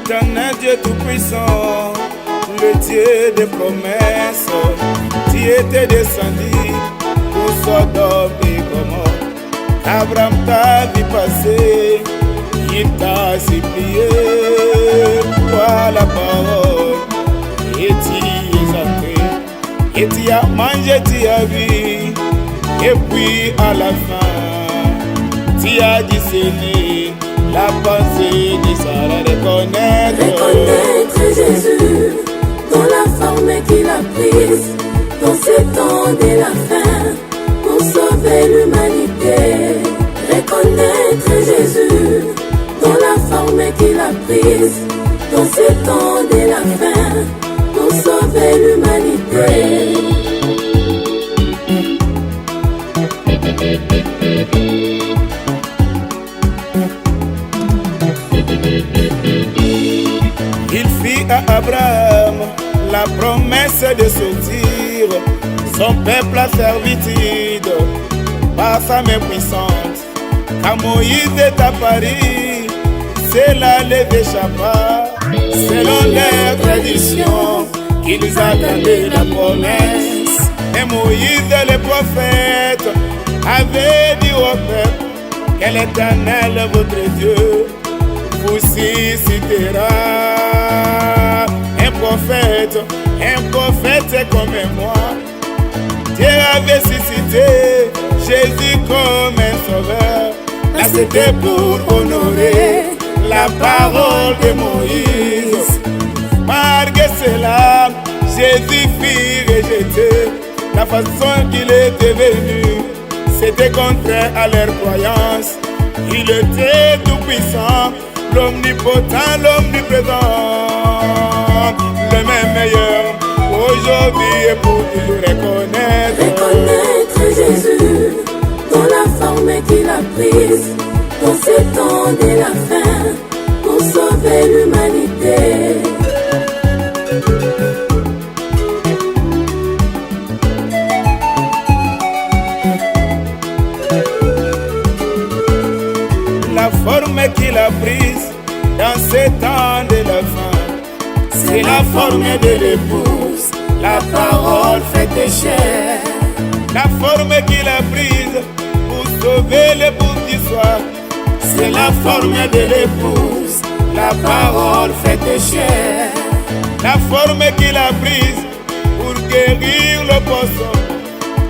L'éternel Dieu Tout-Puissant, le Dieu des promesses, tu étais descendu pour Sodome et Gomorrhe. Abraham t'a vu passer, il t'a supplié, toi la parole, et tu es entré, et tu as mangé, tu as vu, et puis à la fin, tu as discerné la pensée de Sarah. Reconnaître Jésus dans la forme qu'il a prise, dans ce temps de la fin, pour sauver l'humanité. Reconnaître Jésus dans la forme qu'il a prise, dans ce temps de la fin, pour sauver l'humanité. Il fit à Abraham la promesse de sortir son peuple à servitude par sa main puissante. Quand Moïse est apparu, cela les échappa, selon leur tradition, qu'ils attendaient la promesse. Et Moïse le prophète avait dit au peuple que l'Éternel votre Dieu vous suscitera un prophète comme moi. Dieu avait suscité Jésus comme un sauveur. Là c'était pour honorer la parole de Moïse. Malgré cela, Jésus fut rejeté. La façon qu'il était venu, c'était contraire à leur croyance. Il était tout puissant, l'omnipotent, l'omniprésent, le même meilleur aujourd'hui et pour toujours. Reconnaître Jésus dans la forme qu'il a prise, dans ce temps de la fin, pour sauver l'humanité. La forme qu'il a prise dans ce temps de la fin, c'est la forme de l'épouse, la parole faite chair. La forme qu'il a prise pour sauver l'épouse du soir, c'est la forme de l'épouse, la parole faite chair. La forme qu'il a prise pour guérir le poisson,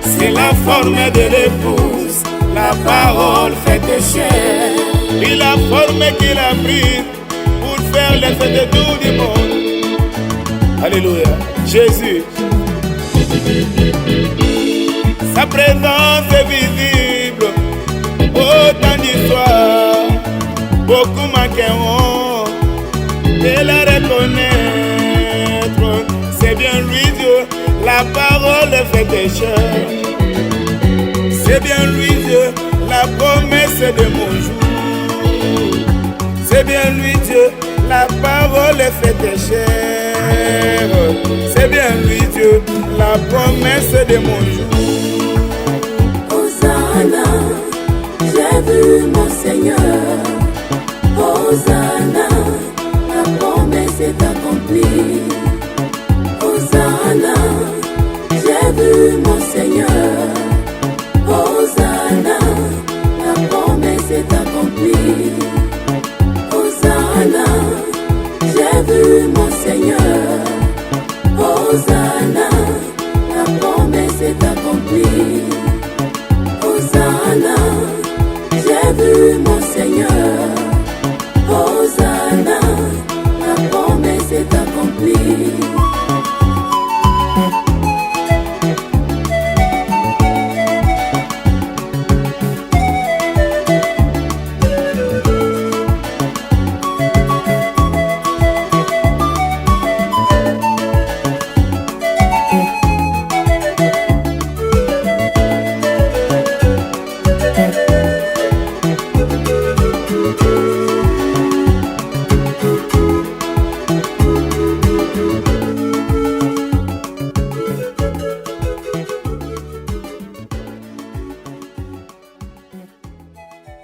c'est la forme de l'épouse, la parole faite chair. Et la forme qu'il a prise pour faire les fêtes de tout du monde. Alléluia, Jésus. Sa présence est visible autant d'histoires. Beaucoup manqueront de la reconnaître. C'est bien lui Dieu, la parole faite chair. C'est bien lui Dieu, la promesse de mon jour. C'est bien lui Dieu, la parole est faite chair. C'est bien lui Dieu, la promesse de mon jour. Hosanna, j'ai vu mon Seigneur. Hosanna, la promesse est accomplie. Hosanna, j'ai vu mon Seigneur.